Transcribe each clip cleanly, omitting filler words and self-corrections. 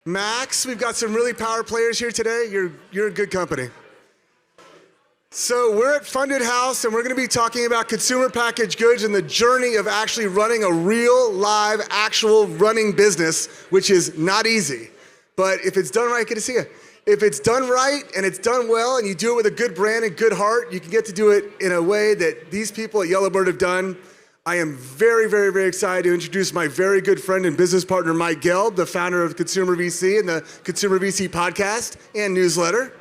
Max, we've got some really power players here today. You're in good company. So we're at Funded House, and we're going to be talking about consumer packaged goods and the journey of actually running a real, live, actual running business, which is not easy. But if it's done right, good to see you. If it's done right and it's done well and you do it with a good brand and good heart, you can get to do it in a way that these people at Yellowbird have done. I am very, very, very excited to introduce my very good friend and business partner, Mike Gelb, the founder of Consumer VC and the Consumer VC podcast and newsletter.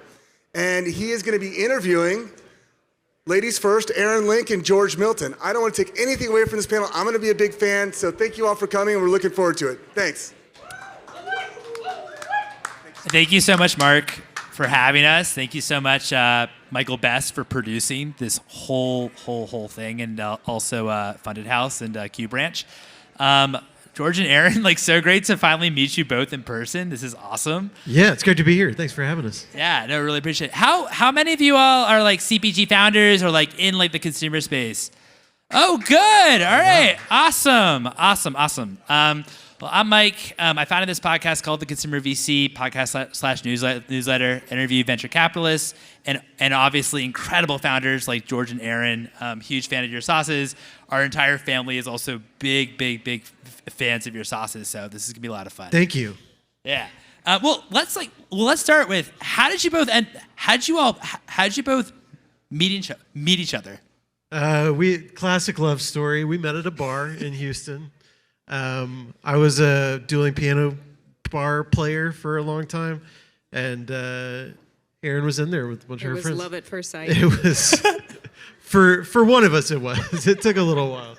And he is going to be interviewing, ladies first, Erin and George Milton. I don't want to take anything away from this panel. I'm going to be a big fan, so thank you all for coming, and we're looking forward to it. Thanks. Thank you so much, Mark, for having us. Thank you so much, Michael Best, for producing this whole thing, and also Funded House and Q Branch. George and Erin, so great to finally meet you both in person. This is awesome. Yeah, it's great to be here. Thanks for having us. Yeah, no, really appreciate it. How many of you all are CPG founders or in the consumer space? Oh, good. All right. Wow. Awesome. Well, I'm Mike. I founded this podcast called the Consumer VC podcast / newsletter, interview venture capitalists, and obviously incredible founders like George and Erin. Huge fan of your sauces. Our entire family is also big fans of your sauces. So this is gonna be a lot of fun. Thank you. Yeah. Let's start with how did you both meet each other? Classic love story. We met at a bar in Houston. I was a dueling piano bar player for a long time, and Erin was in there with a bunch of her friends. It was love at first sight. It was for one of us. It was. It took a little while.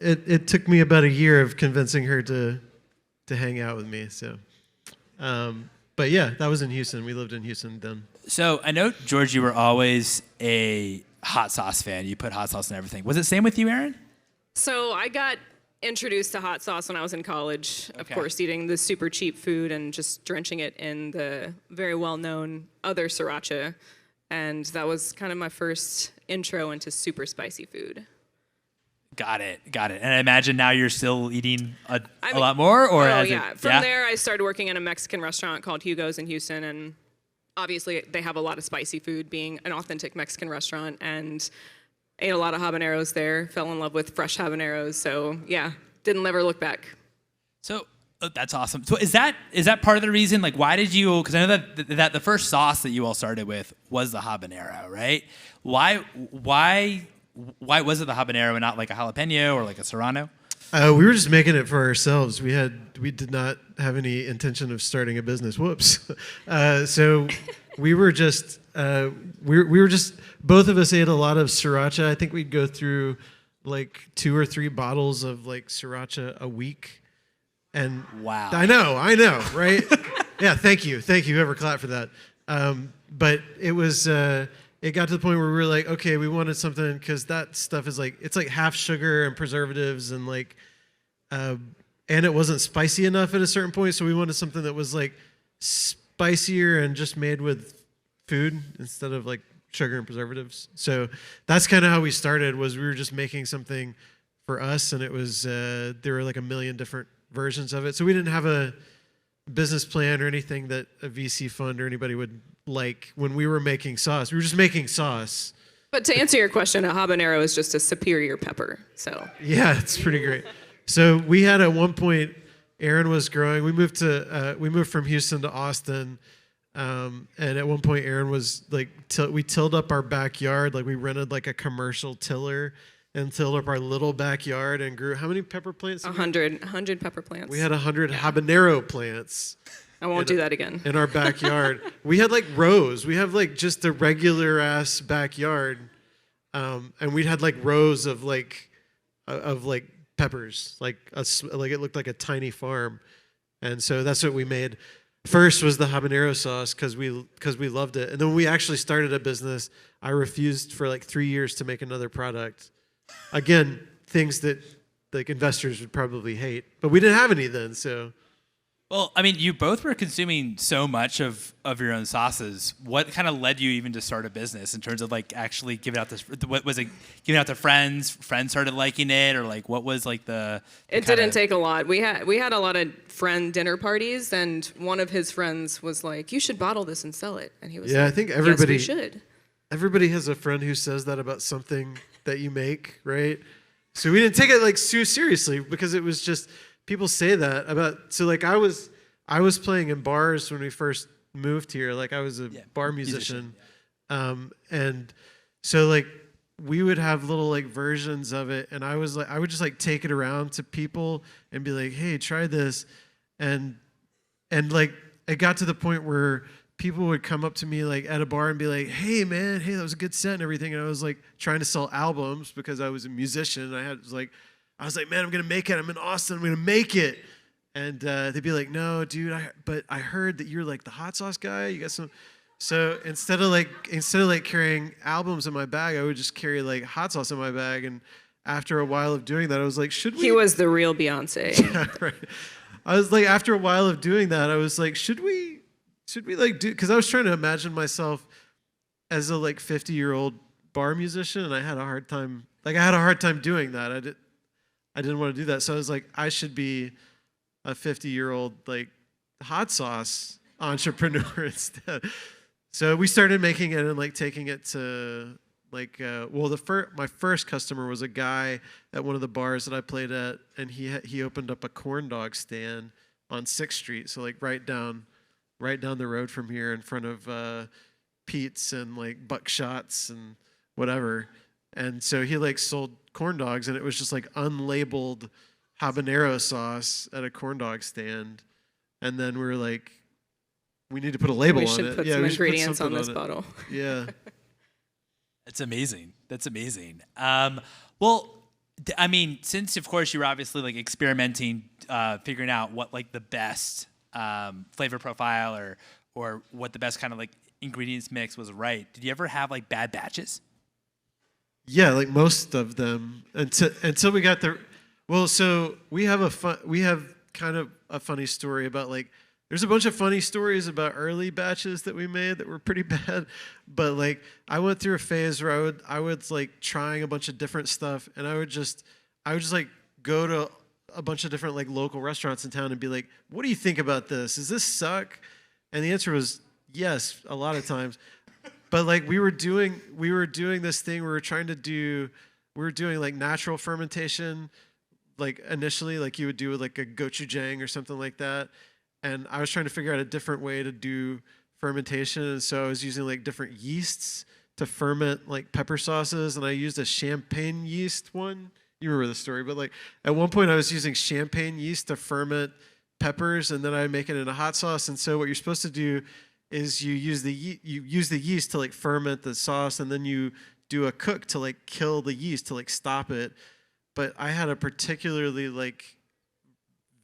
It took me about a year of convincing her to hang out with me. So, but yeah, that was in Houston. We lived in Houston then. So I know, George, you were always a hot sauce fan. You put hot sauce in everything. Was it same with you, Erin? So I got introduced to hot sauce when I was in college. Okay. Of course, eating the super cheap food and just drenching it in the very well-known other sriracha. And that was kind of my first intro into super spicy food. Got it. And I imagine now you're still eating a lot more? Or From there, I started working in a Mexican restaurant called Hugo's in Houston. And obviously, they have a lot of spicy food, being an authentic Mexican restaurant. And ate a lot of habaneros there, fell in love with fresh habaneros. So yeah, didn't ever look back. So that's awesome. So is that part of the reason, why did you, because I know that the first sauce that you all started with was the habanero, right? Why was it the habanero and not a jalapeno or a serrano? We were just making it for ourselves. We did not have any intention of starting a business. Whoops. So we were just both of us ate a lot of sriracha. I think we'd go through 2 or 3 bottles of sriracha a week. And wow. I know, right? Yeah, thank you. Whoever clapped for that. But it was it got to the point where we were okay, we wanted something, because that stuff is it's half sugar and preservatives and and it wasn't spicy enough at a certain point, so we wanted something that was spicier and just made with food instead of sugar and preservatives. So that's kind of how we started. Was we were just making something for us, and it was there were a million different versions of it. So we didn't have a business plan or anything that a VC fund or anybody would like when we were making sauce. We were just making sauce. But to answer your question, a habanero is just a superior pepper. So yeah, it's pretty great. So we had at one point, Erin was growing. We moved from Houston to Austin. And at one point, Erin was we tilled up our backyard. We rented a commercial tiller and tilled up our little backyard and grew how many pepper plants? 100 pepper plants. We had 100 habanero plants. I won't do that again. In our backyard. We had rows. We have just a regular ass backyard. And we had rows of peppers. It looked like a tiny farm. And so that's what we made. First was the habanero sauce because we loved it. And then when we actually started a business, I refused for 3 years to make another product. Again, things that investors would probably hate. But we didn't have any then, so. Well, I mean, you both were consuming so much of your own sauces. What kind of led you even to start a business in terms of like actually giving out this? What was it? Giving out to friends? Friends started liking it, or like what was like the? It didn't take a lot. We had a lot of friend dinner parties, and one of his friends was like, "You should bottle this and sell it." And he was Yeah, like, I think everybody "Yes, we should." Everybody has a friend who says that about something that you make, right? So we didn't take it like too seriously because it was just people say that about. So like I was playing in bars when we first moved here. Like I was a bar musician. And so like we would have little like versions of it, and I would just like take it around to people and be like, "Hey, try this," and like it got to the point where people would come up to me like at a bar and be like, "Hey man, hey, that was a good set and everything." And I was like trying to sell albums because I was a musician. I was like, "Man, I'm gonna make it. I'm in Austin. I'm gonna make it." And they'd be like, "No, dude, but I heard that you're like the hot sauce guy. You got some." So instead of like carrying albums in my bag, I would just carry like hot sauce in my bag. And after a while of doing that, I was like, "Should we?" He was the real Beyonce. Yeah, right. I was like, after a while of doing that, I was like, should we like do? Because I was trying to imagine myself as a like 50-year-old bar musician, and I had a hard time. Like I had a hard time doing that. I didn't want to do that. So I was like, I should be a 50-year-old like hot sauce entrepreneur instead. So we started making it and like taking it to like my first customer was a guy at one of the bars that I played at, and he opened up a corn dog stand on 6th Street, so like right down the road from here in front of Pete's and like Buckshots and whatever. And so he like sold corn dogs, and it was just like unlabeled habanero sauce at a corn dog stand. And then we were like, we need to put a label on it. We should put some ingredients on this bottle. Yeah. That's amazing. That's amazing. Well, I mean, since of course you were obviously like experimenting, figuring out what like the best flavor profile or what the best kind of like ingredients mix was right. Did you ever have like bad batches? Yeah, like most of them until we got the. Well, so we have kind of a funny story about like. There's a bunch of funny stories about early batches that we made that were pretty bad, but like I went through a phase where I would like trying a bunch of different stuff, and I would just like go to a bunch of different like local restaurants in town and be like, "What do you think about this? Does this suck?" And the answer was yes, a lot of times. But like we were doing this thing we were doing like natural fermentation, like initially like you would do with like a gochujang or something like that. And I was trying to figure out a different way to do fermentation. And so I was using like different yeasts to ferment like pepper sauces. And I used a champagne yeast one. You remember the story. But like at one point I was using champagne yeast to ferment peppers, and then I make it in a hot sauce. And so what you're supposed to do is you use the yeast to like ferment the sauce, and then you do a cook to like kill the yeast to like stop it. But I had a particularly like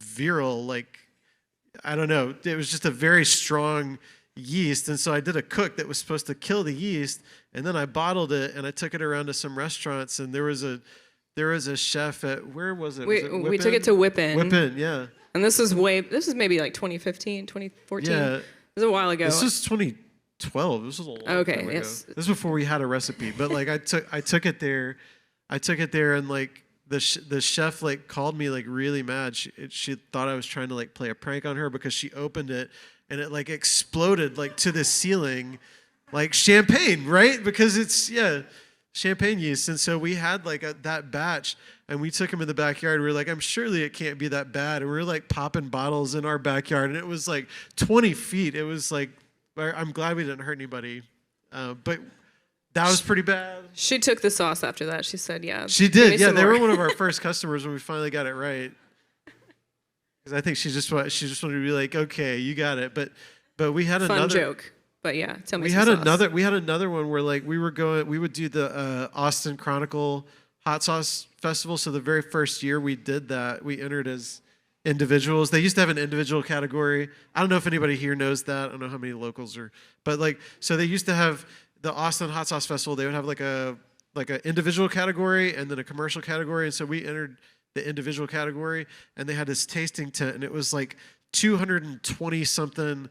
virile like, I don't know. It was just a very strong yeast. And so I did a cook that was supposed to kill the yeast. And then I bottled it and I took it around to some restaurants. And there was a chef at, where was it? We took it to Whippin'. Whippin', yeah. And this is maybe like 2015, 2014. Yeah. It was a while ago. This was 2012. This was a long time ago. Yes. This was before we had a recipe. But like I took it there and like, the chef like called me like really mad. She thought I was trying to like play a prank on her because she opened it and it like exploded like to the ceiling, like champagne, right? Because it's champagne yeast. And so we had like that batch, and we took him in the backyard. We were like, surely it can't be that bad. And we were like popping bottles in our backyard, and it was like 20 feet. It was like, I'm glad we didn't hurt anybody, but. That was pretty bad. She took the sauce after that. She said, yeah. She did. Yeah, they were one of our first customers when we finally got it right. Because I think she just wanted to be like, okay, you got it. But we had another fun joke. But yeah, tell me. We had another one where like we would do the Austin Chronicle Hot Sauce Festival. So the very first year we did that, we entered as individuals. They used to have an individual category. I don't know if anybody here knows that. I don't know how many locals are, but like, so they used to have the Austin Hot Sauce Festival. They would have like an individual category and then a commercial category. And so we entered the individual category, and they had this tasting tent, and it was like 220 something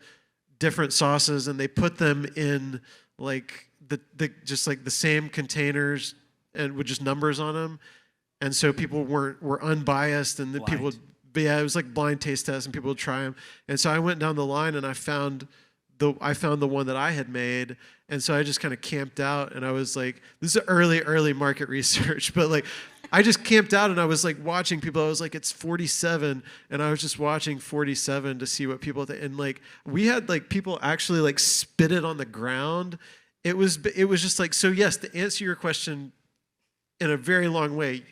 different sauces, and they put them in like the just like the same containers and with just numbers on them, and so people were unbiased, and the people would, it was like blind taste tests, and people would try them. And so I went down the line and I found the one that I had made, and so I just kind of camped out, and I was like, this is early market research, but like I just camped out and I was like watching people. I was like, it's 47, and I was just watching 47 to see what people and like we had like people actually like spit it on the ground. It was just like, so yes, to answer your question in a very long way,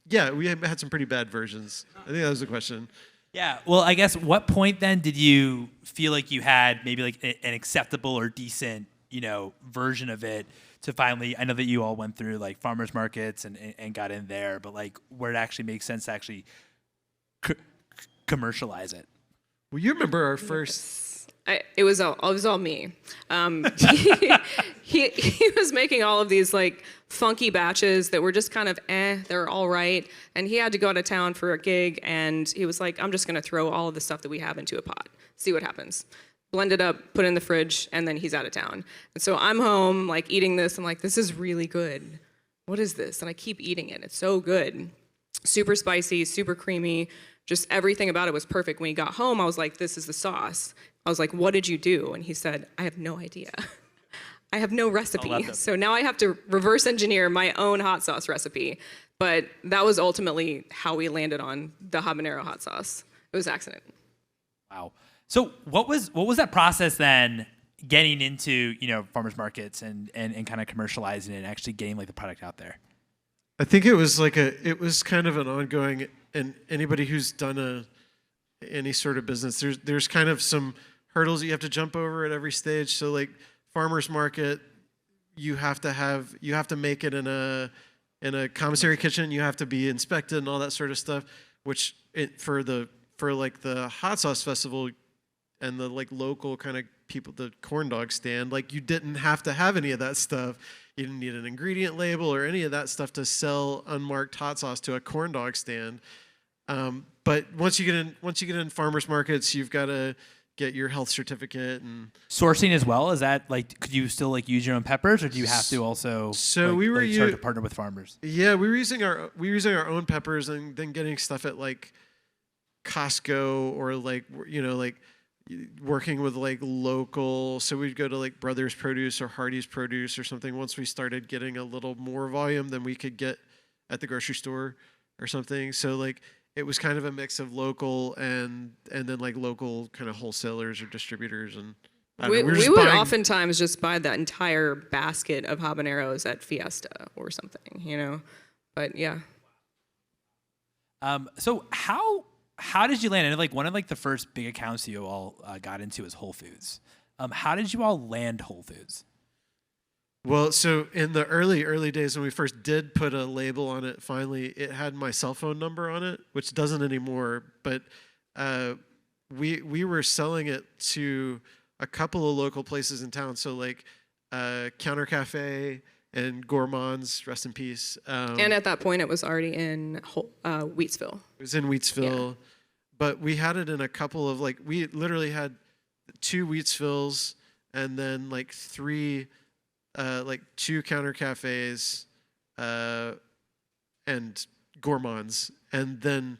yeah, we had some pretty bad versions. I think that was the question. Yeah. Well, I guess what point then did you feel like you had maybe like an acceptable or decent, version of it to finally, I know that you all went through like farmers markets and got in there, but like where it actually makes sense to actually commercialize it? Well, you remember our first... It was all me. He was making all of these like funky batches that were just kind of they're all right. And he had to go out of town for a gig, and he was like, I'm just gonna throw all of the stuff that we have into a pot, see what happens. Blend it up, put it in the fridge, and then he's out of town. And so I'm home like eating this. I'm like, this is really good. What is this? And I keep eating it. It's so good. Super spicy, super creamy. Just everything about it was perfect. When he got home, I was like, this is the sauce. I was like, what did you do? And he said, I have no idea. I have no recipe. So now I have to reverse engineer my own hot sauce recipe. But that was ultimately how we landed on the habanero hot sauce. It was accident. Wow. So what was that process then, getting into, farmers markets and kind of commercializing it and actually getting like the product out there? I think it was kind of an ongoing, and anybody who's done any sort of business, there's kind of some hurdles you have to jump over at every stage. So like farmers market, you have to make it in a commissary kitchen. You have to be inspected and all that sort of stuff. Which for the hot sauce festival and the like local kind of people, the corn dog stand, like you didn't have to have any of that stuff. You didn't need an ingredient label or any of that stuff to sell unmarked hot sauce to a corn dog stand. But once you get in farmers markets, you've got to get your health certificate and sourcing as well. Is that like, could you still like use your own peppers, or do you have to also start to partner with farmers? Yeah, we were using our own peppers, and then getting stuff at like Costco or like working with like local. So we'd go to like Brothers Produce or Hardee's Produce or something. Once we started getting a little more volume than we could get at the grocery store or something. So like it was kind of a mix of local and then like local kind of wholesalers or distributors. And we would oftentimes just buy that entire basket of habaneros at Fiesta or something, But yeah. So how did you land? And like one of like the first big accounts you all got into was Whole Foods. How did you all land Whole Foods? Well, so in the early days when we first did put a label on it, finally it had my cell phone number on it, which doesn't anymore. But we were selling it to a couple of local places in town. So like Counter Cafe and Gourmands, rest in peace. And at that point, it was already in Wheatsville. It was in Wheatsville, yeah. But we had it in a couple of we literally had 2 Wheatsvilles and then like 3. 2 Counter Cafes and Gourmands, and then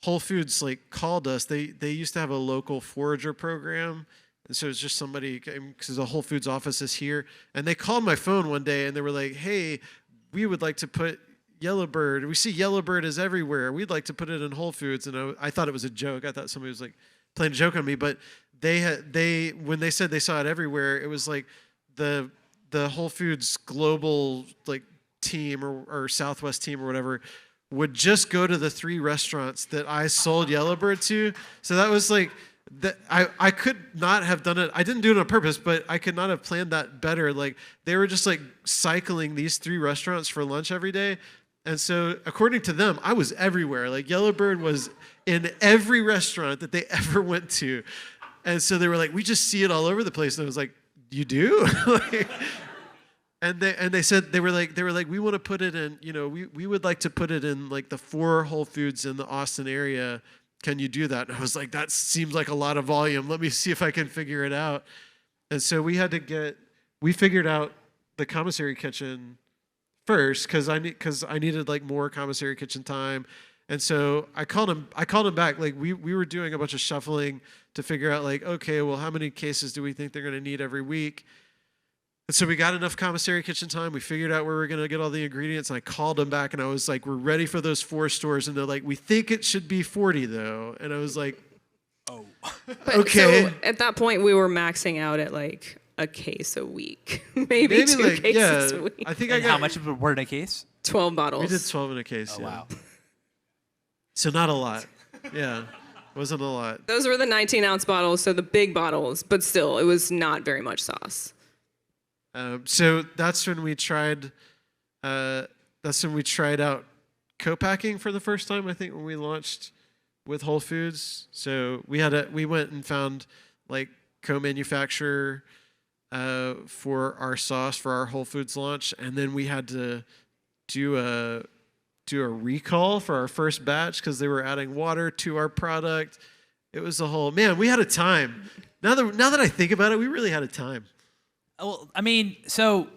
Whole Foods called us. They used to have a local forager program, and so it's just somebody, because the Whole Foods office is here, and they called my phone one day and they were like, "Hey, we would like to put Yellowbird. We see Yellowbird is everywhere. We'd like to put it in Whole Foods." And I thought it was a joke. I thought somebody was playing a joke on me, but when they said they saw it everywhere, it was like the Whole Foods global team or Southwest team or whatever would just go to the 3 restaurants that I sold Yellowbird to. So that was that I could not have done it. I didn't do it on purpose, but I could not have planned that better. They were just cycling these 3 restaurants for lunch every day. And so according to them, I was everywhere. Yellowbird was in every restaurant that they ever went to. And so they were we just see it all over the place. And I was like, you do? And they said they were like we want to put it in, we would like to put it in the 4 Whole Foods in the Austin area, can you do that? And I was like, that seems like a lot of volume. Let me see if I can figure it out. And so we figured out the commissary kitchen first because I needed like more commissary kitchen time. And so I called him back. Like we were doing a bunch of shuffling to figure out like, okay, well, how many cases do we think they're going to need every week? And so we got enough commissary kitchen time. We figured out where we were going to get all the ingredients. And I called them back and I was like, we're ready for those 4 stores. And they're like, we think it should be 40 though. And I was like, oh, okay. So at that point, we were maxing out at like a case a week, maybe 2 like, cases yeah, a week. I think And I got how much were in a case? 12 bottles. We did 12 in a case. Oh, yeah. wow. So not a lot. Yeah, wasn't a lot. Those were the 19-ounce bottles, so the big bottles, but still, it was not very much sauce. So that's when we tried. Out co-packing for the first time. I think when we launched with Whole Foods. So we went and found like co-manufacturer for our sauce for our Whole Foods launch, and then we had to do a recall for our first batch because they were adding water to our product. It was a whole we had a time. Now that I think about it, we really had a time. Well, I mean, so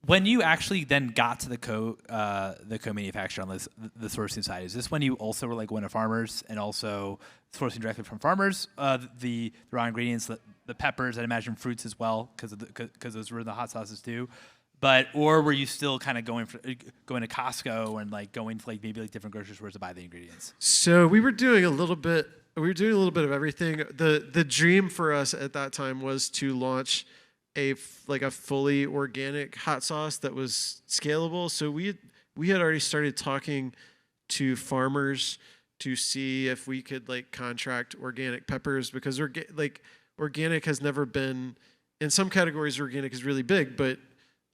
when you actually then got to the co-manufacturer on the sourcing side, is this when you also were like going to farmers and also sourcing directly from farmers the raw ingredients, the peppers, I'd imagine fruits as well because those were in the hot sauces too. Or were you still kind of going to Costco and like going to like maybe like different grocery stores to buy the ingredients? So we were doing a little bit. We were doing a little bit of everything. The dream for us at that time was to launch a fully organic hot sauce that was scalable. So we had already started talking to farmers to see if we could like contract organic peppers because organic has never been, in some categories organic is really big, but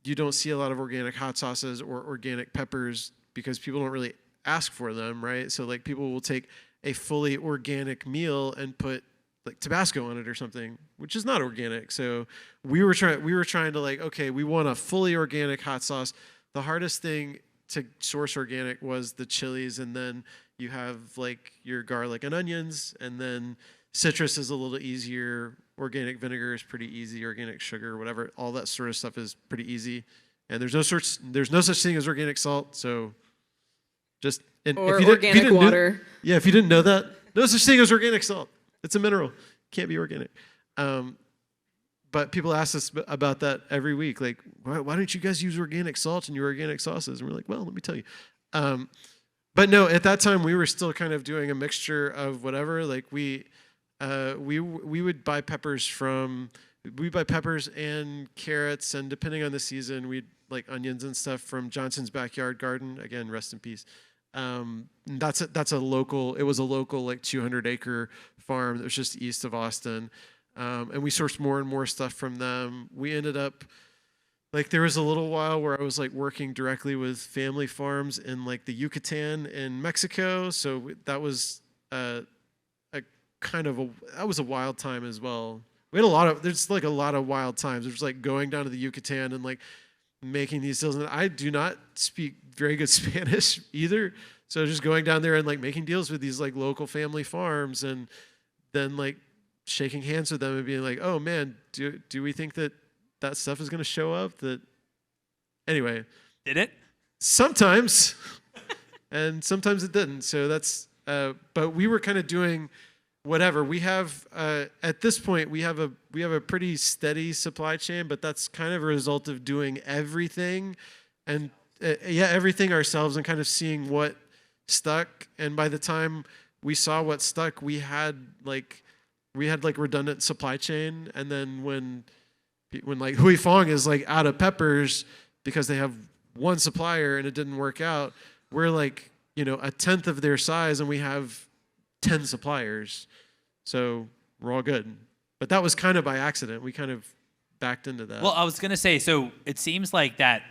you don't see a lot of organic hot sauces or organic peppers because people don't really ask for them, right? So like people will take a fully organic meal and put like Tabasco on it or something, which is not organic. So we were trying to like, okay, we want a fully organic hot sauce. The hardest thing to source organic was the chilies, and then you have like your garlic and onions, and then citrus is a little easier. Organic vinegar is pretty easy. Organic sugar, whatever, all that sort of stuff is pretty easy. And there's no such thing as organic salt. So just or organic water. If you didn't know that, no such thing as organic salt. It's a mineral. Can't be organic. But people ask us about that every week. Like, why don't you guys use organic salt in your organic sauces? And we're like, well, let me tell you. But no, at that time we were still kind of doing a mixture of whatever. Like we would buy peppers and carrots, and depending on the season, we'd like onions and stuff from Johnson's Backyard Garden. Again, rest in peace. That's a local. It was a local like 200-acre farm that was just east of Austin, and we sourced more and more stuff from them. We ended up like there was a little while where I was like working directly with family farms in like the Yucatan in Mexico. So that was that was a wild time as well. We had there's like a lot of wild times. There's like going down to the Yucatan and like making these deals. And I do not speak very good Spanish either. So just going down there and like making deals with these like local family farms and then like shaking hands with them and being like, oh man, do we think that stuff is going to show up? Anyway. Did it? Sometimes. And sometimes it didn't. So that's, but we were kind of doing whatever. We have at this point we have a pretty steady supply chain, but that's kind of a result of doing everything and everything ourselves and kind of seeing what stuck. And by the time we saw what stuck, we had like redundant supply chain. And then when like Hui Fong is like out of peppers because they have one supplier and it didn't work out, we're like, a tenth of their size and we have 10 suppliers. So we're all good. But that was kind of by accident. We kind of backed into that. Well, I was going to say, so it seems like that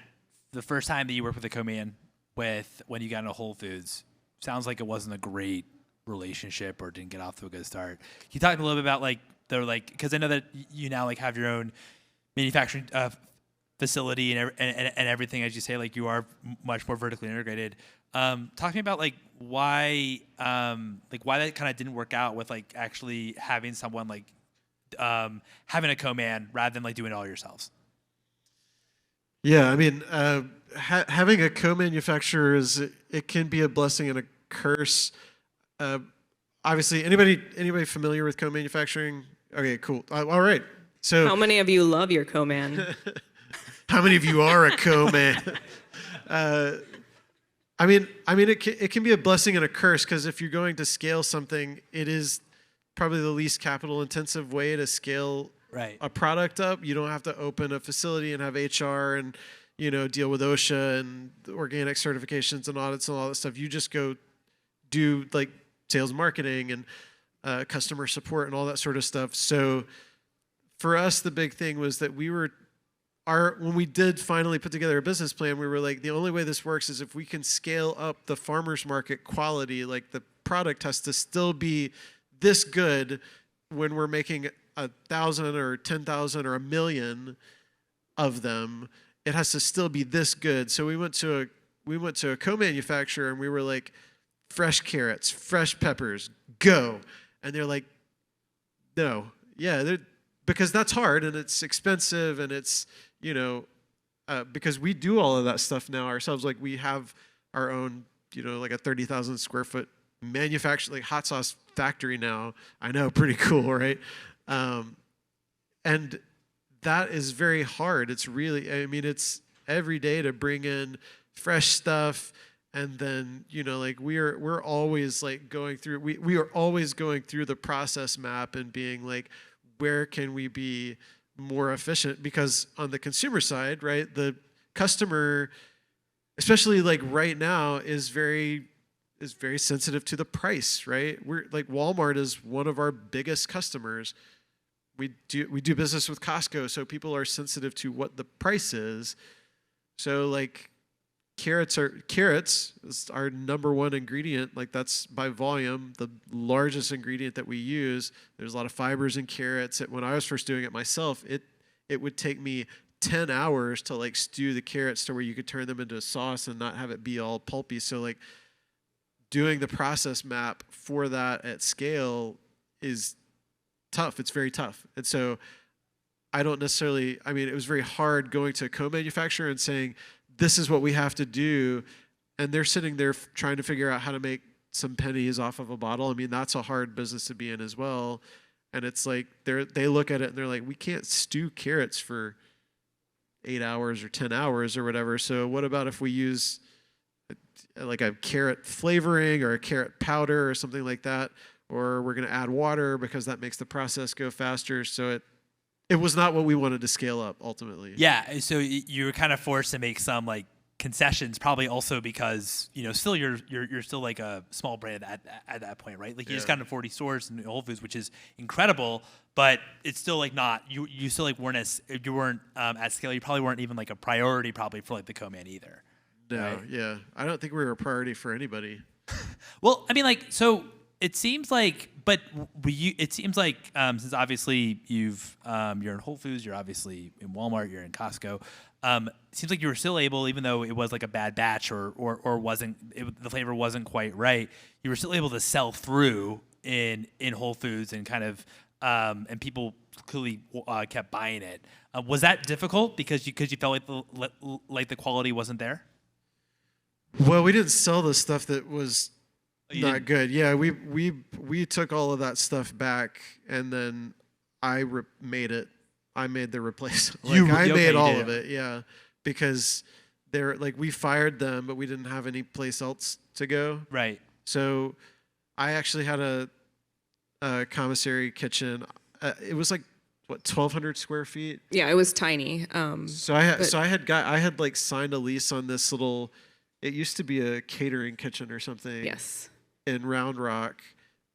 the first time that you worked with a co-man when you got into Whole Foods, sounds like it wasn't a great relationship or didn't get off to a good start. Can you talk a little bit about like, because I know that you now like have your own manufacturing facility and everything, as you say, like you are much more vertically integrated. Talk to me about why that kind of didn't work out with actually having someone having a co-man rather than doing it all yourselves. Yeah, I mean, having a co-manufacturer it can be a blessing and a curse. Obviously, anybody familiar with co-manufacturing? Okay, cool. All right. So, How many of you love your co-man? how many of you are a co-man? I mean, it can be a blessing and a curse because if you're going to scale something, it is probably the least capital-intensive way to scale a product up. You don't have to open a facility and have HR and deal with OSHA and organic certifications and audits and all that stuff. You just go do sales, marketing, and customer support and all that sort of stuff. So for us, the big thing was that when we did finally put together a business plan, we were like, the only way this works is if we can scale up the farmer's market quality. The product has to still be this good when we're making 1,000 or 10,000 or 1 million of them. It has to still be this good. So we went to a co-manufacturer and we were like, fresh carrots, fresh peppers, go. And they're like, no, yeah, because that's hard and it's expensive and it's because we do all of that stuff now ourselves. We have our own a 30,000 square foot manufacturing hot sauce factory now. I know, pretty cool, right? And that is very hard. It's really, it's every day to bring in fresh stuff. And then, we're always going through, we are always going through the process map and being where can we be more efficient? Because on the consumer side, right, the customer, especially right now, is very sensitive to the price, right? We're Walmart is one of our biggest customers. We do business with Costco, so people are sensitive to what the price is. So carrots is our number one ingredient. That's by volume the largest ingredient that we use. There's a lot of fibers in carrots. When I was first doing it myself, it would take me 10 hours to stew the carrots to where you could turn them into a sauce and not have it be all pulpy. So doing the process map for that at scale is tough. It's very tough. And so it was very hard going to a co-manufacturer and saying, this is what we have to do. And they're sitting there trying to figure out how to make some pennies off of a bottle. That's a hard business to be in as well. And it's they look at it and they're like, we can't stew carrots for 8 hours or 10 hours or whatever. So what about if we use a carrot flavoring or a carrot powder or something like that? Or we're going to add water because that makes the process go faster. So it was not what we wanted to scale up ultimately. Yeah, so you were kind of forced to make some concessions, probably also because still you're still a small brand at that point, right? You just got into 40 stores in Whole Foods, which is incredible, but it's still not you still weren't at scale. You probably weren't even a priority probably for the co-man either. No, right? Yeah, I don't think we were a priority for anybody. Well, so. It seems since obviously you're in Whole Foods, you're obviously in Walmart, you're in Costco. It seems like you were still able, even though it was a bad batch or the flavor wasn't quite right, you were still able to sell through in Whole Foods and kind of and people clearly kept buying it. Was that difficult because you felt like the quality wasn't there? Well, we didn't sell the stuff that was not good. Yeah, we took all of that stuff back, and then I made it. I made the replacement. I made all of it. Yeah, because they're we fired them, but we didn't have any place else to go. Right. So I actually had a commissary kitchen. It was 1,200 square feet. Yeah, it was tiny. So I had signed a lease on this little. It used to be a catering kitchen or something. Yes. In Round Rock,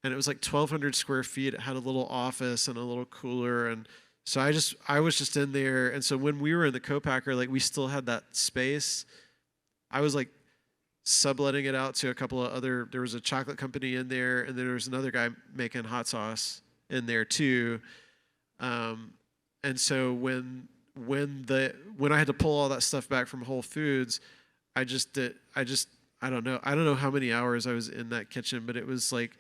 and it was 1,200 square feet. It had a little office and a little cooler, and so I was just in there. And so when we were in the co-packer, we still had that space. I was subletting it out to a couple of other. There was a chocolate company in there, and there was another guy making hot sauce in there too. And so when I had to pull all that stuff back from Whole Foods, I don't know how many hours I was in that kitchen, but it was like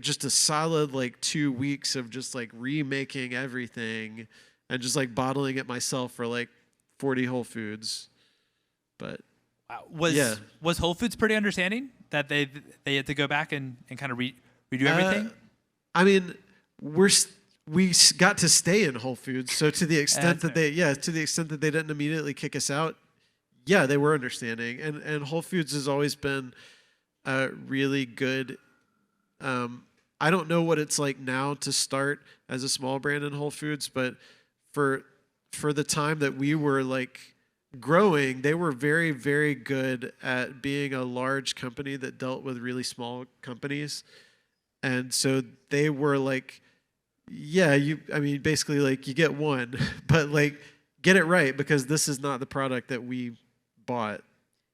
just a solid like 2 weeks of just like remaking everything and just like bottling it myself for like 40 Whole Foods. But was Whole Foods pretty understanding that they had to go back and kind of redo everything? I mean, we got to stay in Whole Foods, so to the extent that they didn't immediately kick us out, yeah, they were understanding. And Whole Foods has always been really good. I don't know what it's like now to start as a small brand in Whole Foods, but for the time that we were like growing, they were very, very good at being a large company that dealt with really small companies. And so they were like, yeah, basically like you get one, but like get it right, because this is not the product that we bought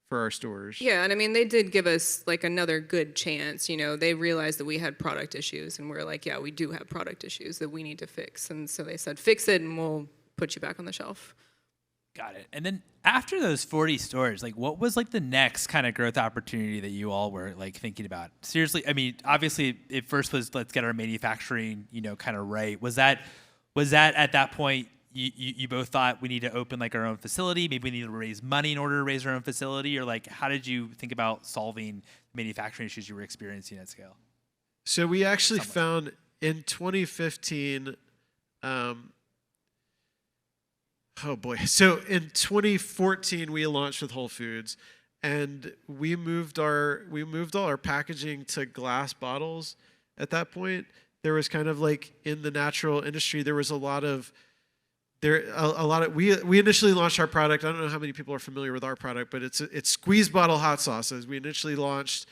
for our stores. Yeah, and I mean, they did give us like another good chance. You know, they realized that we had product issues, and we're like, yeah, we do have product issues that we need to fix. And so they said, fix it, and we'll put you back on the shelf. Got it. And then after those 40 stores, like what was like the next kind of growth opportunity that you all were like thinking about? Seriously, I mean, obviously it first was let's get our manufacturing, kind of right. Was that at that point you both thought we need to open like our own facility? Maybe we need to raise money in order to raise our own facility? Or like how did you think about solving manufacturing issues you were experiencing at scale? So we actually found in 2015, oh boy. So in 2014, we launched with Whole Foods, and we moved all our packaging to glass bottles. At that point, there was kind of like in the natural industry, there was a lot of. We initially launched our product. I don't know how many people are familiar with our product, but it's squeeze bottle hot sauces. We initially launched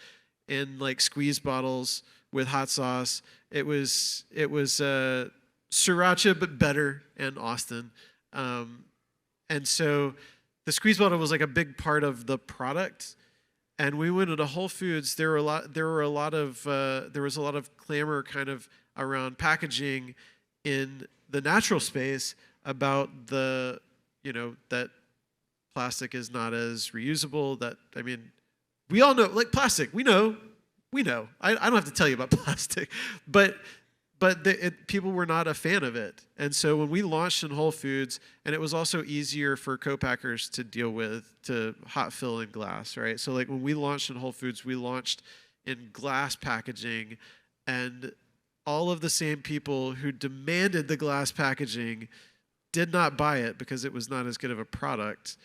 in like squeeze bottles with hot sauce. It was sriracha but better and Austin. And so the squeeze bottle was like a big part of the product. And we went into Whole Foods. There was a lot of clamor kind of around packaging in the natural space about that plastic is not as reusable. We all know, like plastic, we know. I don't have to tell you about plastic, but people were not a fan of it. And so when we launched in Whole Foods, and it was also easier for co-packers to deal with, to hot fill in glass, right? So like when we launched in Whole Foods, we launched in glass packaging, and all of the same people who demanded the glass packaging did not buy it because it was not as good of a product.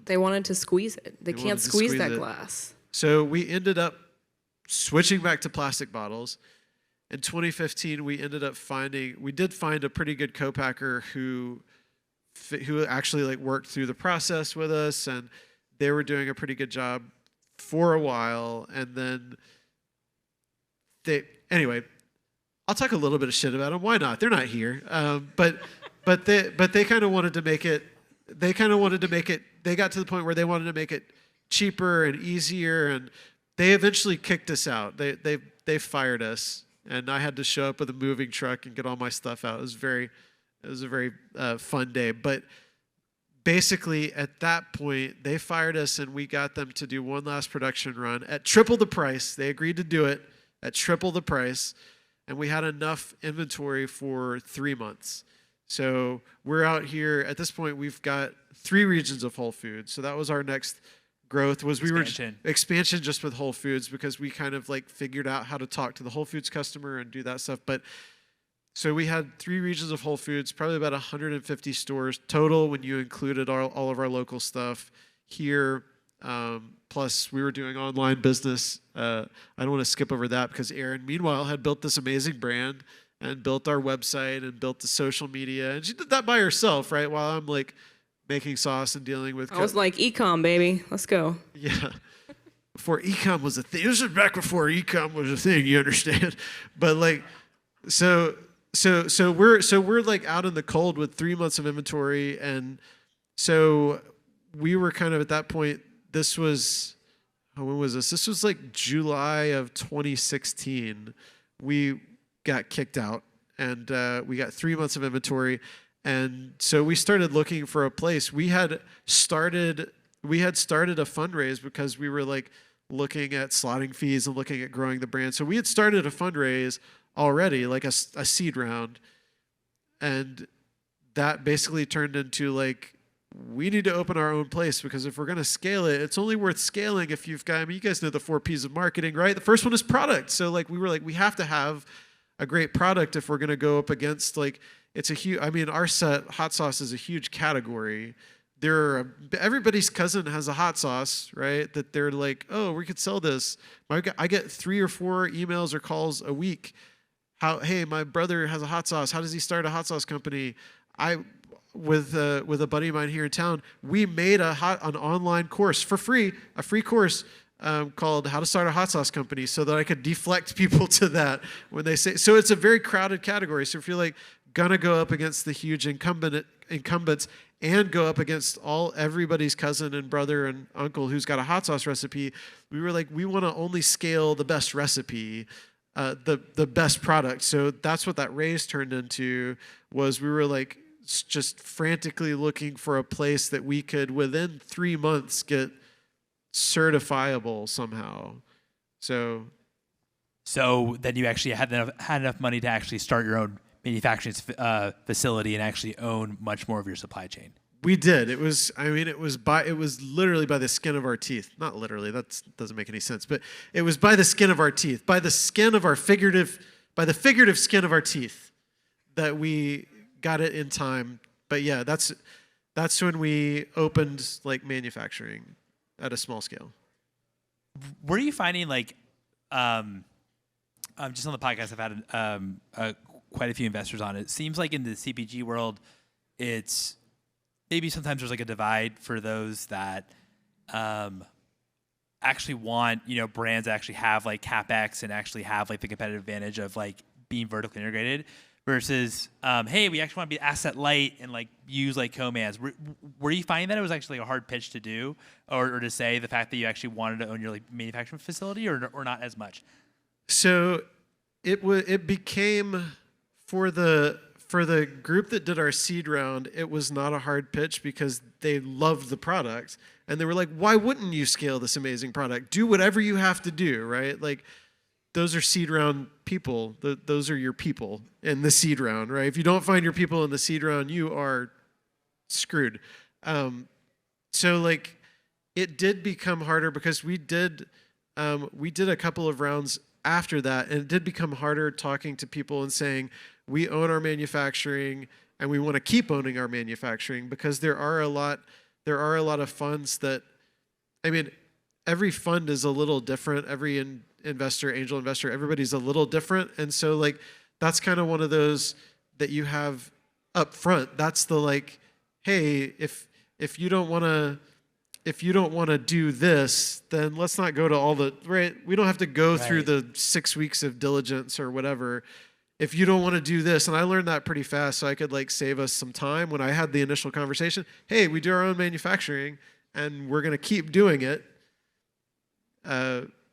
They wanted to squeeze it. They can't squeeze that glass. So we ended up switching back to plastic bottles. In 2015, we did find a pretty good co-packer who actually like worked through the process with us, and they were doing a pretty good job for a while. And then anyway, I'll talk a little bit of shit about them. Why not? They're not here. But they kind of wanted to make it. They got to the point where they wanted to make it cheaper and easier, and they eventually kicked us out. They fired us, and I had to show up with a moving truck and get all my stuff out. It was a very fun day. But basically, at that point, they fired us, and we got them to do one last production run at triple the price. They agreed to do it at triple the price, and we had enough inventory for 3 months. So we're out here. At this point, we've got 3 regions of Whole Foods. So that was our next growth. Expansion just with Whole Foods, because we kind of like figured out how to talk to the Whole Foods customer and do that stuff. But so we had 3 regions of Whole Foods, probably about 150 stores total when you included all of our local stuff here. Plus, we were doing online business. I don't want to skip over that because Erin, meanwhile, had built this amazing brand and built our website and built the social media. And she did that by herself, right? While I'm like making sauce and dealing with... I was like, e-com, baby. Let's go. Yeah. Before e-com was a thing. This is back before e-com was a thing, you understand? But like, so we're like out in the cold with 3 months of inventory. And so we were kind of at that point, when was this? This was like July of 2016. We got kicked out, and we got 3 months of inventory. And so we started looking for a place. We had started we had started a fundraise because we were like looking at slotting fees and looking at growing the brand. So we had started a fundraise already, like a seed round. And that basically turned into like, we need to open our own place, because if we're going to scale it, it's only worth scaling if you've got, I mean, you guys know the 4 P's of marketing, right? The first one is product. So like, we were like, we have to have a great product if we're going to go up against like, it's a huge, I mean, our set, hot sauce is a huge category. Everybody's cousin has a hot sauce, right? That they're like, oh, we could sell this. I get 3 or 4 emails or calls a week. Hey, my brother has a hot sauce. How does he start a hot sauce company? With a buddy of mine here in town, we made an online course for free, a free course called How to Start a Hot Sauce Company, so that I could deflect people to that when they say. So it's a very crowded category. So if you're like gonna go up against the huge incumbents and go up against everybody's cousin and brother and uncle who's got a hot sauce recipe, we were like, we want to only scale the best recipe. The best product. So that's what that raise turned into, was we were like just frantically looking for a place that we could within 3 months get certifiable somehow. So then you actually had enough money to actually start your own manufacturing facility and actually own much more of your supply chain. We did. It was literally by the skin of our teeth. Not literally, that doesn't make any sense, but it was by the skin of our teeth, by the figurative skin of our teeth, that we got it in time. But yeah, that's when we opened like manufacturing at a small scale. Were you finding like, just on the podcast, I've had quite a few investors on it. It seems like in the CPG world, it's maybe sometimes there's like a divide for those that actually want, brands that actually have like CapEx and actually have like the competitive advantage of like being vertically integrated versus, hey, we actually want to be asset light and like use like co-mans. Were you finding that it was actually like a hard pitch to do, or to say the fact that you actually wanted to own your like manufacturing facility, or not as much? So it became for the group that did our seed round, it was not a hard pitch because they loved the product. And they were like, why wouldn't you scale this amazing product? Do whatever you have to do, right? Like, those are seed round people. Those are your people in the seed round, right? If you don't find your people in the seed round, you are screwed. So like, it did become harder because we did a couple of rounds after that, and it did become harder talking to people and saying, we own our manufacturing and we want to keep owning our manufacturing, because there are a lot of funds that, I mean, every fund is a little different. Every angel investor, everybody's a little different. And so like, that's kind of one of those that you have up front. That's the like, hey, if you don't want to do this, then let's not go to all the, right? We don't have to go through the 6 weeks of diligence or whatever. If you don't want to do this, and I learned that pretty fast, so I could like save us some time when I had the initial conversation. Hey, we do our own manufacturing and we're going to keep doing it.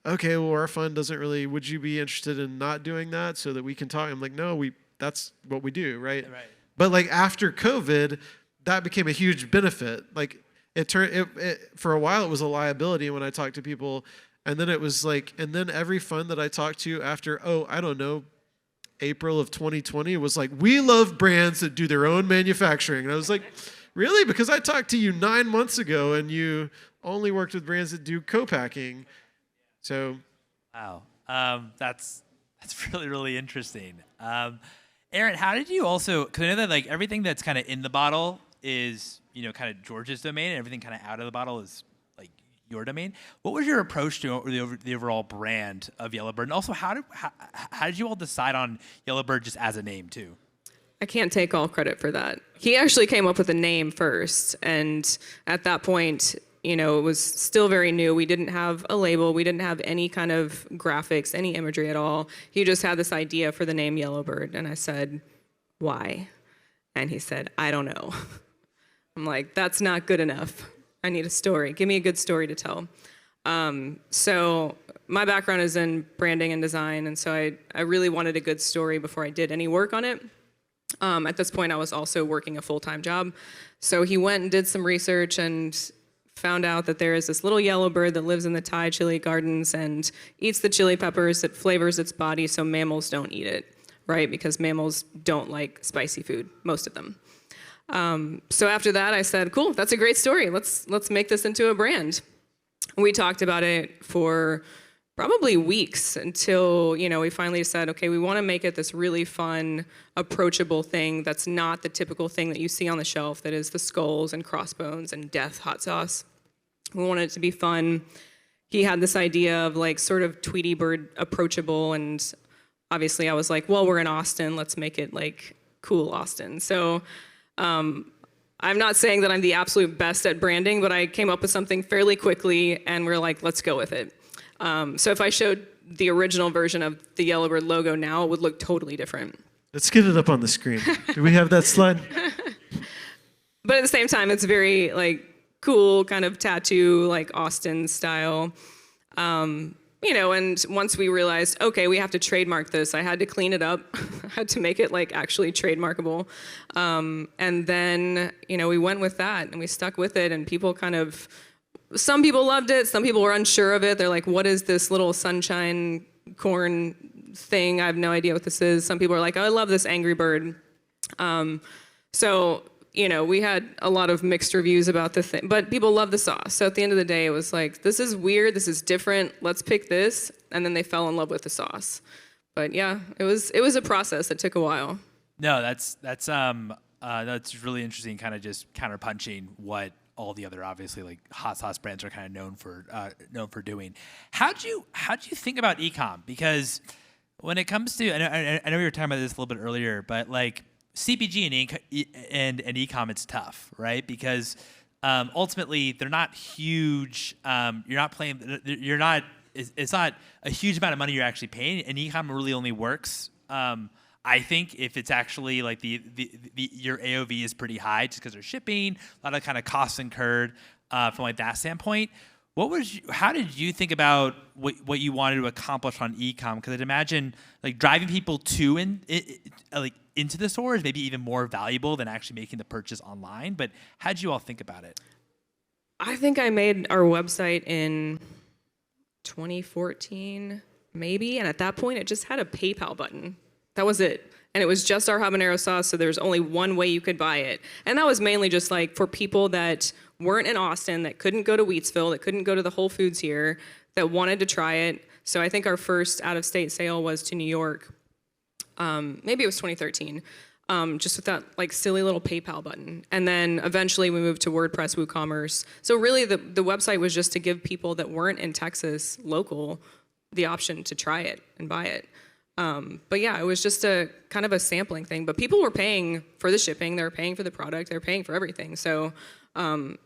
Okay, well, our fund doesn't really, would you be interested in not doing that so that we can talk? I'm like, no, that's what we do, right? Right. But like after COVID, that became a huge benefit. Like it for a while, it was a liability when I talked to people. And then it was like, and then every fund that I talked to after, I don't know, April of 2020, it was like, we love brands that do their own manufacturing. And I was like, really? Because I talked to you 9 months ago and you only worked with brands that do co-packing. So, wow, that's really, really interesting. Erin, how did you also? Because I know that like everything that's kind of in the bottle is kind of George's domain, and everything kind of out of the bottle is like your domain. What was your approach to the overall brand of Yellowbird, and also how did you all decide on Yellowbird just as a name too? I can't take all credit for that. He actually came up with a name first, and at that point, it was still very new. We didn't have a label. We didn't have any kind of graphics, any imagery at all. He just had this idea for the name Yellowbird. And I said, why? And he said, I don't know. I'm like, that's not good enough. I need a story. Give me a good story to tell. So my background is in branding and design. And so I really wanted a good story before I did any work on it. At this point, I was also working a full-time job. So he went and did some research and found out that there is this little yellowbird that lives in the Thai chili gardens and eats the chili peppers. It flavors its body so mammals don't eat it, right? Because mammals don't like spicy food, most of them. So after that, I said, cool, that's a great story. Let's make this into a brand. We talked about it for probably weeks until, we finally said, okay, we want to make it this really fun, approachable thing that's not the typical thing that you see on the shelf that is the skulls and crossbones and death hot sauce. We wanted it to be fun. He had this idea of like sort of Tweety Bird approachable, and obviously I was like, well, we're in Austin, let's make it like cool Austin. So I'm not saying that I'm the absolute best at branding, but I came up with something fairly quickly and we're like, let's go with it. So if I showed the original version of the Yellowbird logo now, it would look totally different. Let's get it up on the screen. Do we have that slide? But at the same time, it's very like cool, kind of tattoo, like Austin style. And once we realized, okay, we have to trademark this, I had to clean it up. I had to make it like actually trademarkable. And then, we went with that and we stuck with it, and people some people loved it, some people were unsure of it. They're like, what is this little sunshine corn thing? I have no idea what this is. Some people are like, oh, I love this Angry Bird. So, we had a lot of mixed reviews about the thing, but people love the sauce. So at the end of the day, it was like, this is weird, this is different, let's pick this. And then they fell in love with the sauce. But yeah, it was a process. It took a while. No, that's really interesting, kind of just counterpunching what all the other obviously like hot sauce brands are kind of known for doing. How'd you think about e-com? Because when it comes to, I know we were talking about this a little bit earlier, but like CPG and e-com, it's tough, right? Because ultimately they're not huge. It's not a huge amount of money you're actually paying, and e-com really only works. I think if it's actually like your AOV is pretty high just because they're shipping, a lot of kind of costs incurred from like that standpoint. How did you think about what you wanted to accomplish on e-com? Because I'd imagine like driving people into the store is maybe even more valuable than actually making the purchase online. But how did you all think about it? I think I made our website in 2014, maybe. And at that point, it just had a PayPal button. That was it. And it was just our habanero sauce, so there's only one way you could buy it. And that was mainly just like for people that weren't in Austin, that couldn't go to Wheatsville, that couldn't go to the Whole Foods here, that wanted to try it. So I think our first out-of-state sale was to New York. Maybe it was 2013, just with that like silly little PayPal button. And then eventually we moved to WordPress WooCommerce. So really the website was just to give people that weren't in Texas local the option to try it and buy it. But yeah, it was just a kind of a sampling thing. But people were paying for the shipping, they were paying for the product, they were paying for everything. So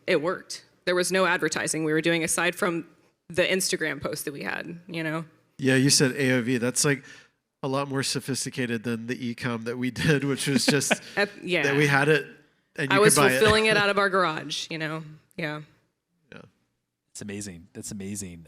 it worked. There was no advertising we were doing aside from the Instagram post that we had, Yeah, you said AOV. That's like a lot more sophisticated than the e-com that we did, which was just that we had it and you I was could buy fulfilling it. it out of our garage, Yeah. It's amazing. That's amazing.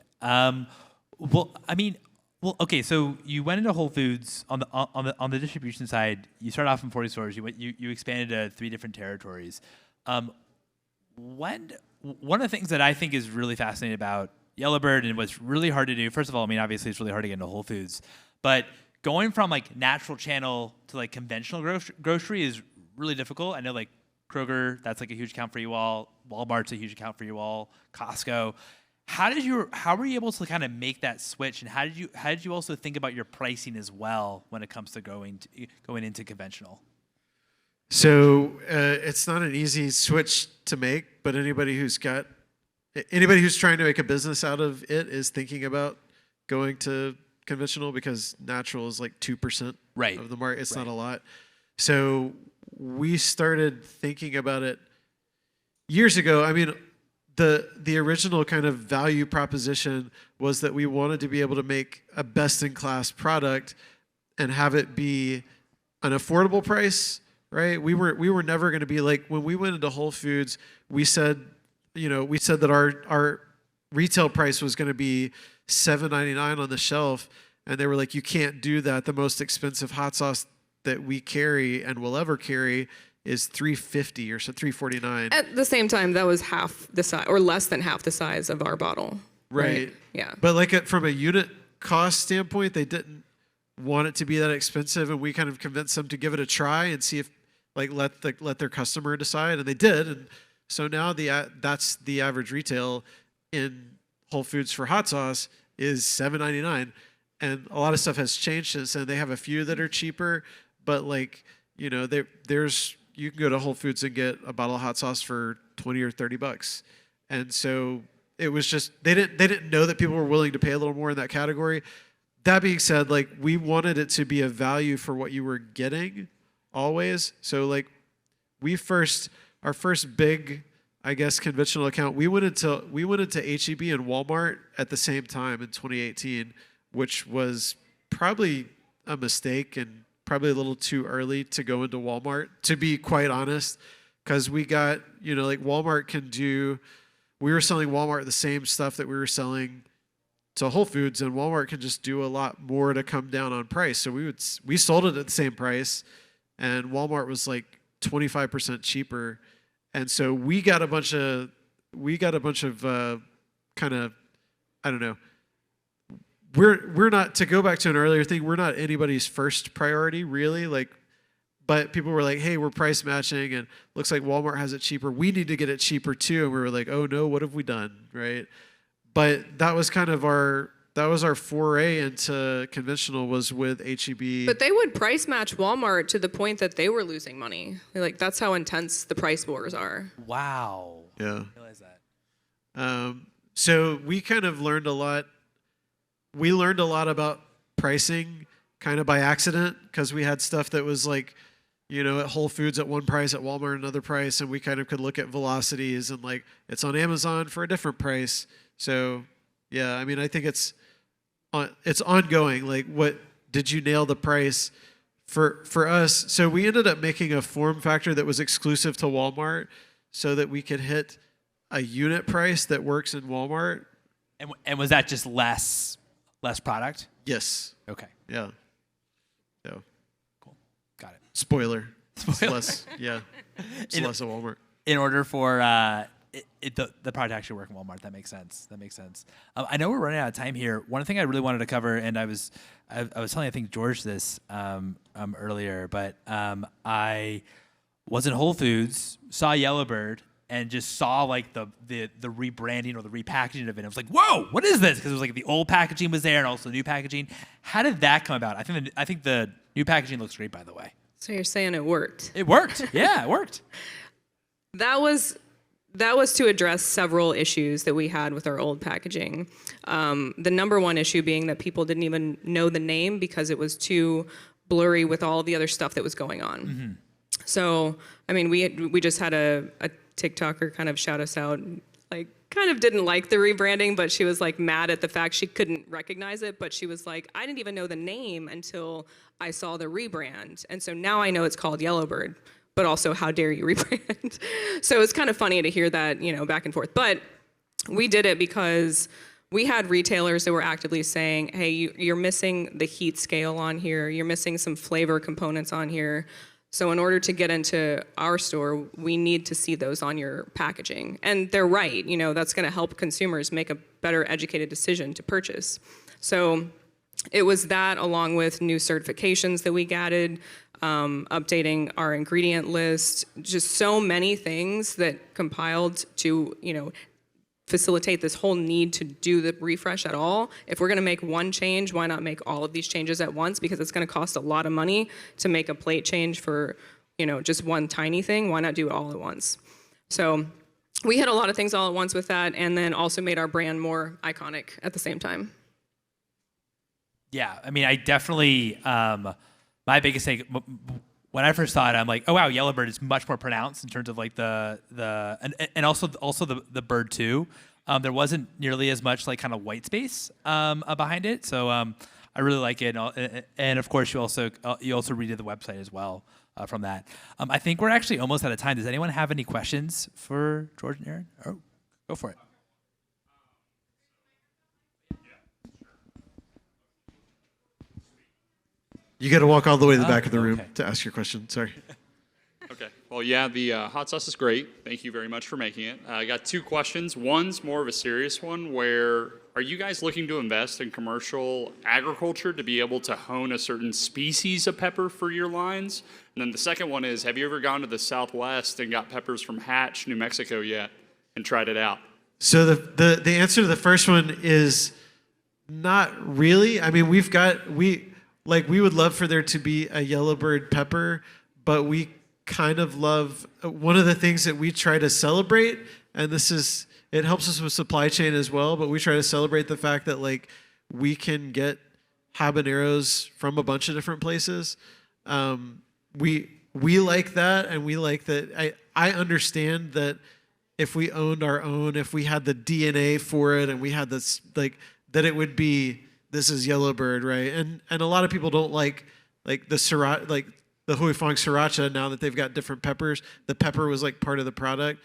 Okay. So you went into Whole Foods on the distribution side. You started off in 40 stores. You expanded to 3 different territories. One of the things that I think is really fascinating about Yellowbird and what's really hard to do. First of all, obviously it's really hard to get into Whole Foods, but going from like natural channel to like conventional grocery is really difficult. I know like Kroger, that's like a huge account for you all. Walmart's a huge account for you all. Costco. How were you able to kind of make that switch, and how did you also think about your pricing as well when it comes to going into conventional? So it's not an easy switch to make, but anybody who's trying to make a business out of it is thinking about going to conventional, because natural is like 2% of the market. It's not a lot. So we started thinking about it years ago. The original kind of value proposition was that we wanted to be able to make a best-in-class product and have it be an affordable price, right? We were never going to be like, when we went into Whole Foods, we said that our retail price was going to be $7.99 on the shelf, and they were like, you can't do that. The most expensive hot sauce that we carry and will ever carry is $3.50 or so $3.49. At the same time, that was half the size, or less than half the size of our bottle. Right. Yeah. But like from a unit cost standpoint, they didn't want it to be that expensive, and we kind of convinced them to give it a try and see if like let their customer decide, and they did. And so now that's the average retail in Whole Foods for hot sauce is $7.99, and a lot of stuff has changed since then. They have a few that are cheaper, but like you know, there's you can go to Whole Foods and get a bottle of hot sauce for $20 or $30, and so it was just they didn't know that people were willing to pay a little more in that category. That being said, like we wanted it to be a value for what you were getting always. So like our first big, I guess, conventional account, we went into H-E-B and Walmart at the same time in 2018, which was probably a mistake and probably a little too early to go into Walmart, to be quite honest, because we got, you know, like we were selling Walmart the same stuff that we were selling to Whole Foods, and Walmart can just do a lot more to come down on price. So we sold it at the same price, and Walmart was like 25% cheaper. And so we got a bunch of kind of, I don't know. We're not, to go back to an earlier thing, we're not anybody's first priority really, like, but people were like, hey, we're price matching and looks like Walmart has it cheaper. We need to get it cheaper too. And we were like, oh no, what have we done, right? But that was kind of our foray into conventional, was with H-E-B. But they would price match Walmart to the point that they were losing money. Like that's how intense the price wars are. Wow. Yeah. I didn't realize that. So we kind of learned a lot. We learned a lot about pricing kind of by accident, because we had stuff that was like, you know, at Whole Foods at one price, at Walmart another price, and we kind of could look at velocities and like it's on Amazon for a different price. So yeah, I mean, I think it's ongoing. Like, what did you nail the price for us? So we ended up making a form factor that was exclusive to Walmart, so that we could hit a unit price that works in Walmart. And was that just less product? Yes. Okay. Yeah. So. Cool. Got it. Spoiler. It's less. Yeah. It's less at Walmart. In order for the product to actually work in Walmart, that makes sense. I know we're running out of time here. One thing I really wanted to cover, and I was telling, I think, George this earlier, but I was in Whole Foods, saw Yellowbird, and just saw like the rebranding or the repackaging of it. I was like, whoa, what is this? Because it was like the old packaging was there and also new packaging. How did that come about? I think the new packaging looks great, by the way. So you're saying it worked? It worked. Yeah, it worked. That was to address several issues that we had with our old packaging. The number one issue being that people didn't even know the name because it was too blurry with all the other stuff that was going on. Mm-hmm. So, I mean, we just had a TikToker kind of shout us out, like kind of didn't like the rebranding, but she was like mad at the fact she couldn't recognize it. But she was like, I didn't even know the name until I saw the rebrand. And so now I know it's called Yellowbird, but also how dare you rebrand? So it's kind of funny to hear that, you know, back and forth. But we did it because we had retailers that were actively saying, hey, you're missing the heat scale on here. You're missing some flavor components on here. So in order to get into our store, we need to see those on your packaging. And they're right, you know, that's gonna help consumers make a better educated decision to purchase. So it was that, along with new certifications that we added, updating our ingredient list, just so many things that compiled to, you know, facilitate this whole need to do the refresh at all. If we're gonna make one change, why not make all of these changes at once? Because it's gonna cost a lot of money to make a plate change for, you know, just one tiny thing. Why not do it all at once? So we had a lot of things all at once with that, and then also made our brand more iconic at the same time. Yeah, I mean, I definitely, my biggest thing, when I first saw it, I'm like, oh wow, Yellowbird is much more pronounced in terms of like and also the bird too. There wasn't nearly as much like kind of white space behind it, so I really like it. And of course, you also redid the website as well from that. I think we're actually almost out of time. Does anyone have any questions for George and Erin? Oh, go for it. You got to walk all the way to the back of the room to ask your question. Sorry. Okay. Well, yeah, the hot sauce is great. Thank you very much for making it. I got 2 questions. One's more of a serious one, where are you guys looking to invest in commercial agriculture to be able to hone a certain species of pepper for your lines? And then the second one is, have you ever gone to the Southwest and got peppers from Hatch, New Mexico yet and tried it out? So the answer to the first one is not really. I mean, we would love for there to be a Yellowbird pepper, but we kind of love one of the things that we try to celebrate, and it helps us with supply chain as well, but we try to celebrate the fact that like we can get habaneros from a bunch of different places. We like that, and we like that. I understand that if we owned our own, if we had the DNA for it, and we had this like that, it would be this is Yellowbird, right? And a lot of people don't like the sriracha, like the Huy Fong sriracha. Now that they've got different peppers, the pepper was like part of the product,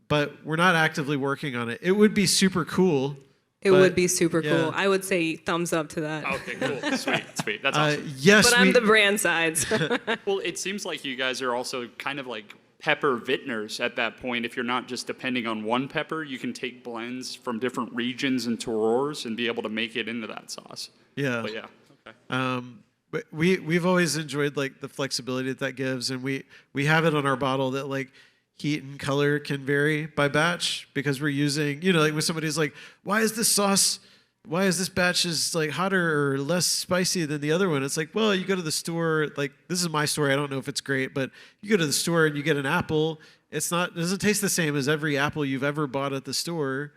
but we're not actively working on it. It would be super cool. It would be super yeah. cool. I would say thumbs up to that. Okay, cool. Sweet. That's awesome. Yes, But I'm the brand side. So. Well, it seems like you guys are also kind of like pepper vintners at that point. If you're not just depending on one pepper, you can take blends from different regions and terroirs and be able to make it into that sauce. Yeah. But yeah, okay. But we've always enjoyed like the flexibility that gives, and we have it on our bottle that like heat and color can vary by batch, because we're using, like when somebody's like, why is this batch is like hotter or less spicy than the other one? It's like, well, you go to the store, like this is my story, I don't know if it's great, but you go to the store and you get an apple, it doesn't taste the same as every apple you've ever bought at the store,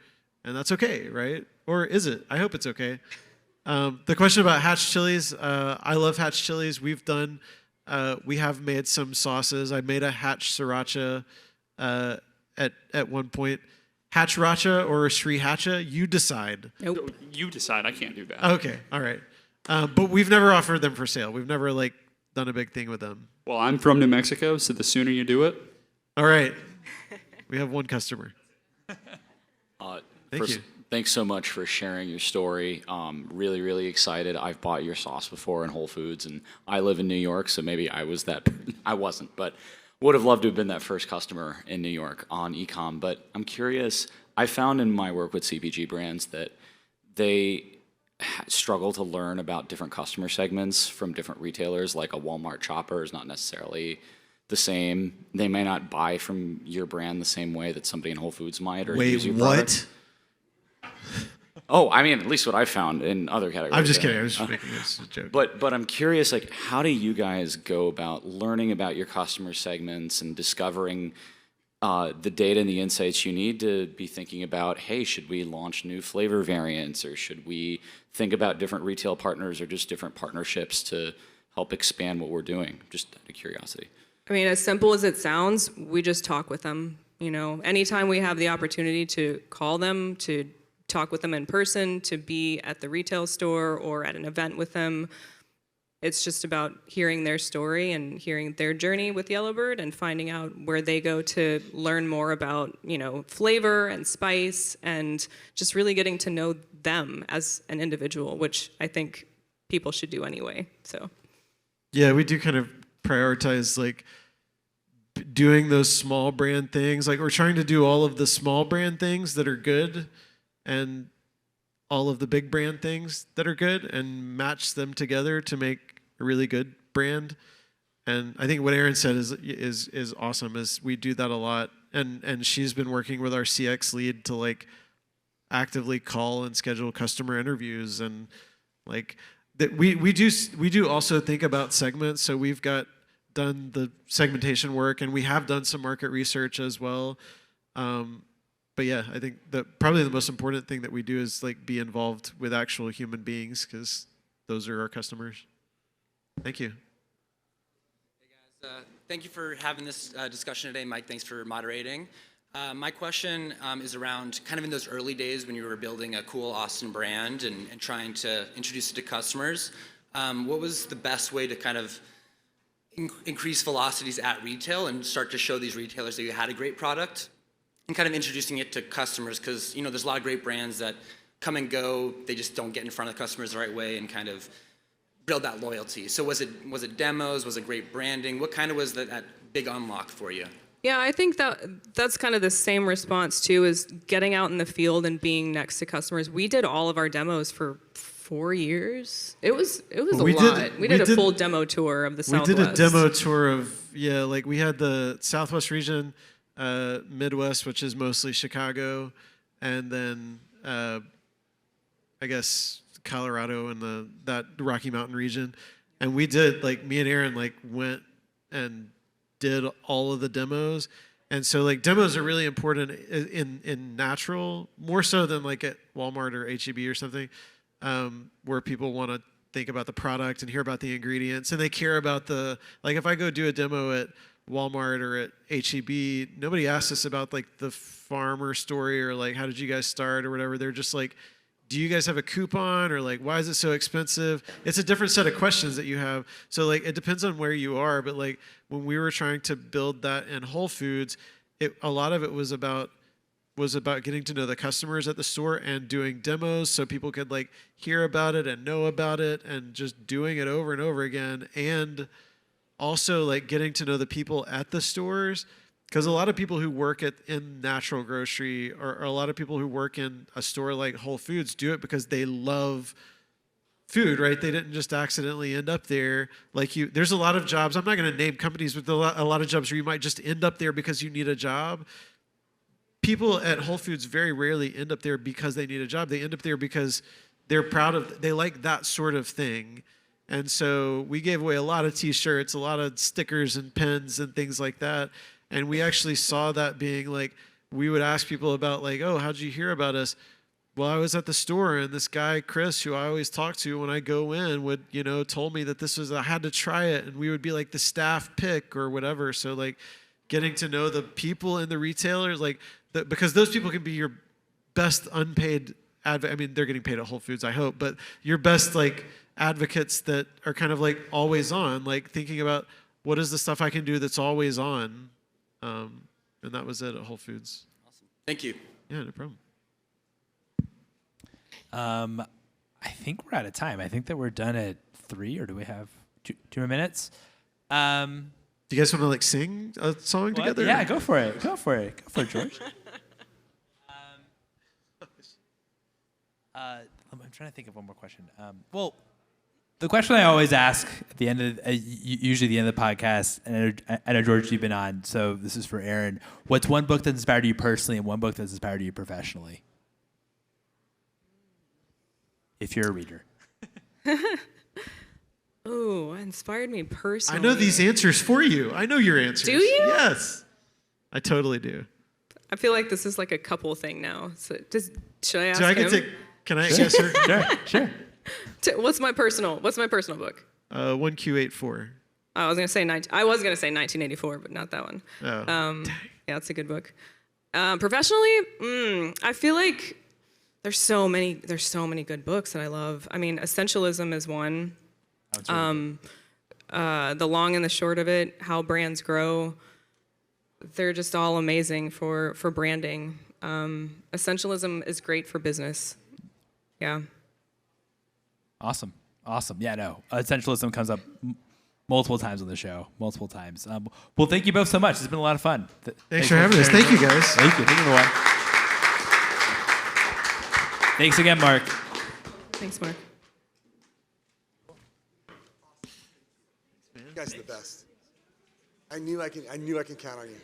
and that's okay, right? Or is it? I hope it's okay. The question about Hatch chilies, I love Hatch chilies. We have made some sauces. I made a Hatch sriracha at one point. Hatch Racha or Sriracha, you decide. Nope. You decide. I can't do that. Okay, all right. But we've never offered them for sale. We've never like done a big thing with them. Well, I'm from New Mexico, so the sooner you do it. All right. We have one customer. Thank you. Thanks so much for sharing your story. Really, really excited. I've bought your sauce before in Whole Foods, and I live in New York, so maybe I wasn't, but would have loved to have been that first customer in New York on e-com. But I'm curious, I found in my work with CPG brands that they struggle to learn about different customer segments from different retailers. Like a Walmart shopper is not necessarily the same. They may not buy from your brand the same way that somebody in Whole Foods might, or use your product. Oh, I mean, at least what I found in other categories. I'm just kidding. I was just making this a joke. But I'm curious, like, how do you guys go about learning about your customer segments and discovering the data and the insights you need to be thinking about, hey, should we launch new flavor variants, or should we think about different retail partners or just different partnerships to help expand what we're doing? Just out of curiosity. I mean, as simple as it sounds, we just talk with them. Anytime we have the opportunity to call them, to talk with them in person, to be at the retail store or at an event with them, it's just about hearing their story and hearing their journey with Yellowbird and finding out where they go to learn more about, flavor and spice, and just really getting to know them as an individual, which I think people should do anyway. So, yeah, we do kind of prioritize like doing those small brand things. Like we're trying to do all of the small brand things that are good and all of the big brand things that are good, and match them together to make a really good brand. And I think what Erin said is awesome. Is we do that a lot, and she's been working with our CX lead to like actively call and schedule customer interviews, and like that we do also think about segments. So we've done the segmentation work, and we have done some market research as well. But yeah, I think that probably the most important thing that we do is like be involved with actual human beings, because those are our customers. Thank you. Hey guys, thank you for having this discussion today. Mike, thanks for moderating. My question is around kind of in those early days when you were building a cool Austin brand and trying to introduce it to customers. What was the best way to kind of increase velocities at retail and start to show these retailers that you had a great product? And kind of introducing it to customers, because there's a lot of great brands that come and go, they just don't get in front of the customers the right way and kind of build that loyalty. So was it demos? Was it great branding? What kind of was that big unlock for you? Yeah, I think that's kind of the same response too, is getting out in the field and being next to customers. We did all of our demos for 4 years. It was a lot. We did a full demo tour of the Southwest. We did a demo tour of, like we had the Southwest region, Midwest, which is mostly Chicago, and then I guess Colorado and that Rocky Mountain region. And we did, like, me and Erin, like, went and did all of the demos. And so, like, demos are really important in natural, more so than, like, at Walmart or H-E-B or something, where people want to think about the product and hear about the ingredients. And they care about like, if I go do a demo at Walmart or at H-E-B, nobody asks us about, like, the farmer story or, like, how did you guys start or whatever. They're just like, do you guys have a coupon, or like, why is it so expensive? It's a different set of questions that you have. So like, it depends on where you are, but like when we were trying to build that in Whole Foods, a lot of it was about getting to know the customers at the store and doing demos so people could like hear about it and know about it, and just doing it over and over again. And also like getting to know the people at the stores. Because a lot of people who work in natural grocery, or a lot of people who work in a store like Whole Foods, do it because they love food, right? They didn't just accidentally end up there. There's a lot of jobs. I'm not going to name companies, but a lot of jobs where you might just end up there because you need a job. People at Whole Foods very rarely end up there because they need a job. They end up there because they like that sort of thing. And so we gave away a lot of T-shirts, a lot of stickers and pens and things like that. And we actually saw that being like, we would ask people about like, oh, how'd you hear about us? Well, I was at the store, and this guy, Chris, who I always talk to when I go in, told me that I had to try it. And we would be like the staff pick or whatever. So like getting to know the people in the retailers, because those people can be your best unpaid I mean, they're getting paid at Whole Foods, I hope, but your best like advocates that are kind of like always on, like thinking about what is the stuff I can do that's always on. And that was it at Whole Foods. Awesome. Thank you. Yeah, no problem. I think we're out of time. I think that we're done at 3, or do we have 2 more minutes? Do you guys want to like sing a song together? Yeah, go for it. Go for it, George. I'm trying to think of one more question. The question I always ask at the end of, usually the end of the podcast, and I know George, you've been on, so this is for Erin. What's one book that inspired you personally, and one book that's inspired you professionally? If you're a reader. Ooh, inspired me personally. I know these answers for you. I know your answers. Do you? Yes. I totally do. I feel like this is like a couple thing now. So should I ask him? Can I guess her? Sure. What's my personal book? 1Q84. I was gonna say 1984, but not that one. Oh. Yeah, it's a good book. Professionally, I feel like there's so many good books that I love. I mean, Essentialism is one. The long and the short of it, How Brands Grow. They're just all amazing for branding. Essentialism is great for business. Yeah. Awesome. Yeah, no. Essentialism comes up multiple times on the show. Multiple times. Well, thank you both so much. It's been a lot of fun. Thanks for having us. Thank you, guys. Thank you. Thank you, everyone. Thanks again, Mark. Thanks, Mark. You guys are the best. I knew I can count on you.